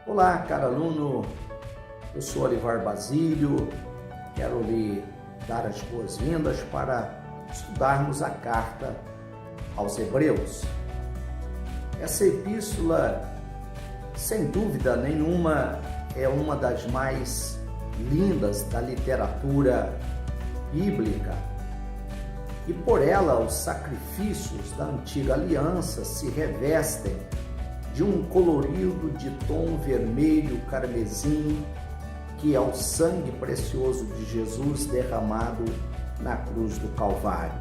Olá, caro aluno, eu sou Olivar Basílio, quero lhe dar as boas-vindas para estudarmos a carta aos Hebreus. Essa epístola, sem dúvida nenhuma, é uma das mais lindas da literatura bíblica e por ela os sacrifícios da antiga aliança se revestem de um colorido de tom vermelho carmesim, que é o sangue precioso de Jesus derramado na cruz do Calvário.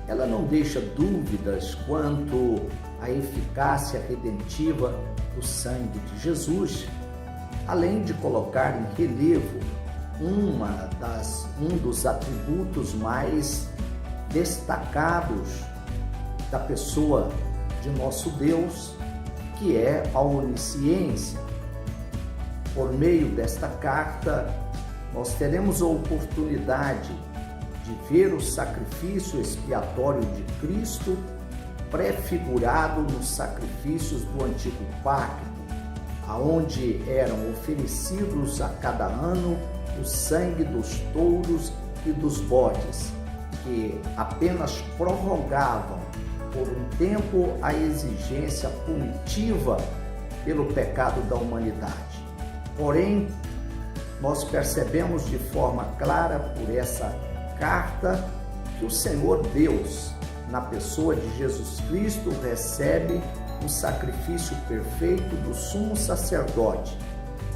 Ela não deixa dúvidas quanto à eficácia redentiva do sangue de Jesus, além de colocar em relevo um dos atributos mais destacados da pessoa de nosso Deus, que é a onisciência. Por meio desta carta, nós teremos a oportunidade de ver o sacrifício expiatório de Cristo prefigurado nos sacrifícios do antigo pacto, aonde eram oferecidos a cada ano o sangue dos touros e dos bodes, que apenas prorrogavam por um tempo a exigência punitiva pelo pecado da humanidade. Porém, nós percebemos de forma clara por essa carta que o Senhor Deus, na pessoa de Jesus Cristo, recebe o sacrifício perfeito do sumo sacerdote,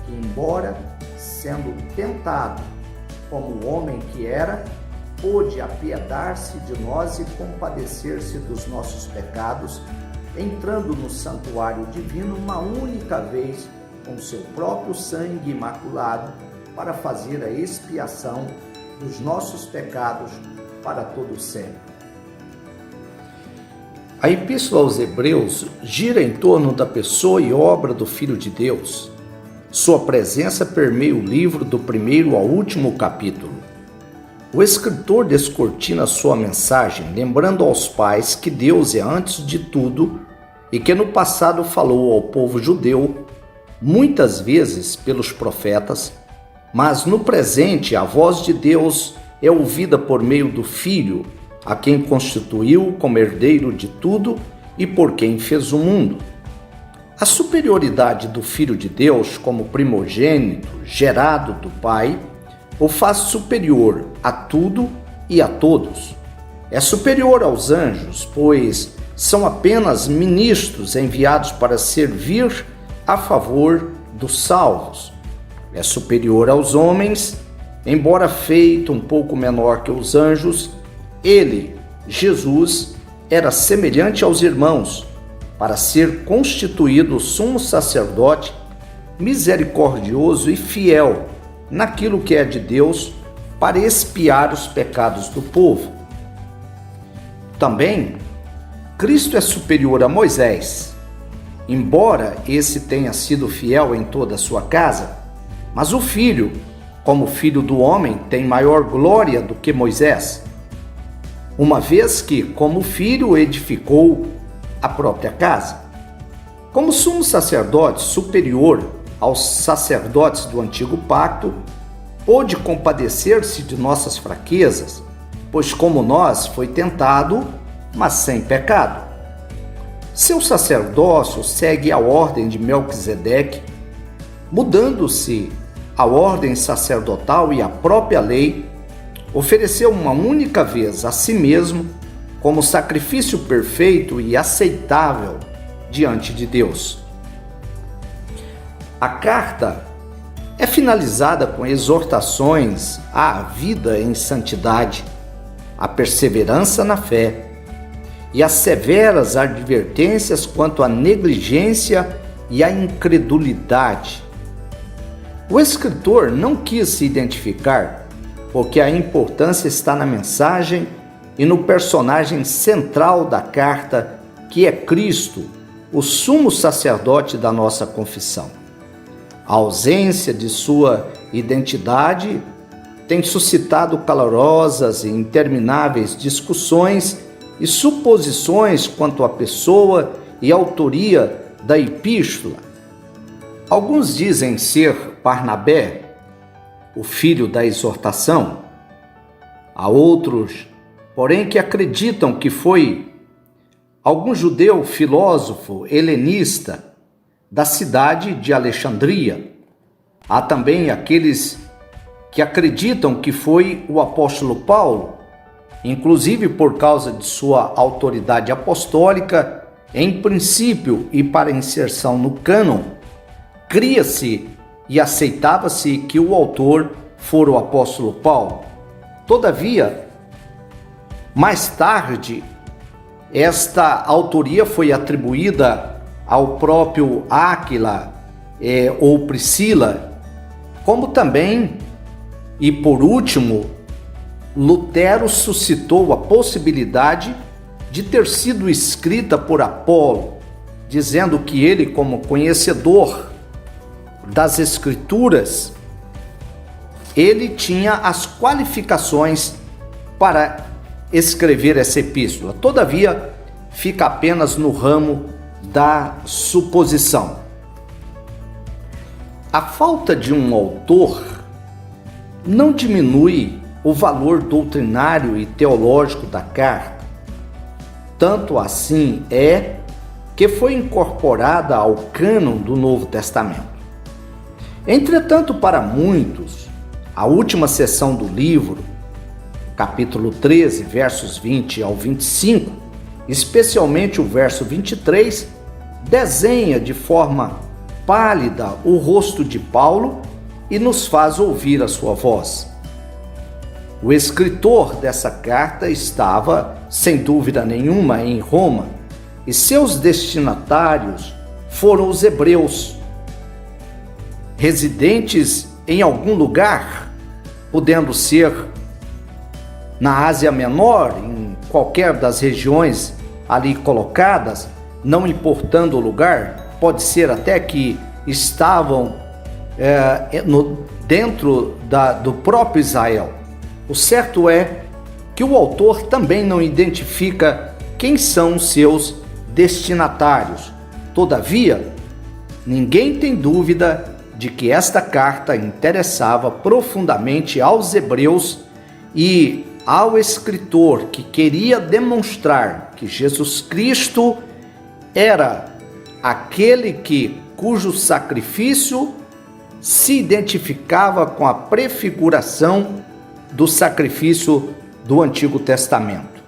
que, embora sendo tentado como o homem que era, pôde apiedar-se de nós e compadecer-se dos nossos pecados, entrando no santuário divino uma única vez com seu próprio sangue imaculado para fazer a expiação dos nossos pecados para todo sempre. A Epístola aos Hebreus gira em torno da pessoa e obra do Filho de Deus. Sua presença permeia o livro do primeiro ao último capítulo. O escritor descortina sua mensagem, lembrando aos pais que Deus é antes de tudo e que no passado falou ao povo judeu, muitas vezes pelos profetas, mas no presente a voz de Deus é ouvida por meio do Filho, a quem constituiu como herdeiro de tudo e por quem fez o mundo. A superioridade do Filho de Deus como primogênito, gerado do Pai, o faz superior a tudo e a todos. É superior aos anjos, pois são apenas ministros enviados para servir a favor dos salvos. É superior aos homens, embora feito um pouco menor que os anjos, ele, Jesus, era semelhante aos irmãos, para ser constituído sumo sacerdote, misericordioso e fiel naquilo que é de Deus, para expiar os pecados do povo. Também, Cristo é superior a Moisés, embora esse tenha sido fiel em toda a sua casa, mas o Filho, como filho do homem, tem maior glória do que Moisés, uma vez que, como filho, edificou a própria casa. Como sumo sacerdote superior aos sacerdotes do antigo pacto, pôde compadecer-se de nossas fraquezas, pois como nós foi tentado, mas sem pecado. Seu sacerdócio segue a ordem de Melquisedeque, mudando-se a ordem sacerdotal e a própria lei, ofereceu uma única vez a si mesmo como sacrifício perfeito e aceitável diante de Deus. A carta é finalizada com exortações à vida em santidade, à perseverança na fé e às severas advertências quanto à negligência e à incredulidade. O escritor não quis se identificar, porque a importância está na mensagem e no personagem central da carta, que é Cristo, o sumo sacerdote da nossa confissão. A ausência de sua identidade tem suscitado calorosas e intermináveis discussões e suposições quanto à pessoa e autoria da epístola. Alguns dizem ser Barnabé, o filho da exortação. Há outros, porém, que acreditam que foi algum judeu filósofo helenista da cidade de Alexandria. Há também aqueles que acreditam que foi o apóstolo Paulo, inclusive por causa de sua autoridade apostólica, em princípio e para inserção no cânon, cria-se e aceitava-se que o autor fora o apóstolo Paulo. Todavia, mais tarde, esta autoria foi atribuída ao próprio Áquila ou Priscila, como também, e por último, Lutero suscitou a possibilidade de ter sido escrita por Apolo, dizendo que ele, como conhecedor das Escrituras, ele tinha as qualificações para escrever essa epístola. Todavia, fica apenas no ramo da suposição. A falta de um autor não diminui o valor doutrinário e teológico da carta. Tanto assim é que foi incorporada ao cânon do Novo Testamento. Entretanto, para muitos, a última seção do livro, capítulo 13, versos 20 ao 25, especialmente o verso 23, desenha de forma pálida o rosto de Paulo e nos faz ouvir a sua voz. O escritor dessa carta estava, sem dúvida nenhuma, em Roma, e seus destinatários foram os hebreus, residentes em algum lugar, podendo ser na Ásia Menor, em qualquer das regiões ali colocadas, não importando o lugar, pode ser até que estavam dentro do próprio Israel. O certo é que o autor também não identifica quem são os seus destinatários. Todavia, ninguém tem dúvida de que esta carta interessava profundamente aos hebreus e ao escritor que queria demonstrar que Jesus Cristo era aquele cujo sacrifício se identificava com a prefiguração do sacrifício do Antigo Testamento.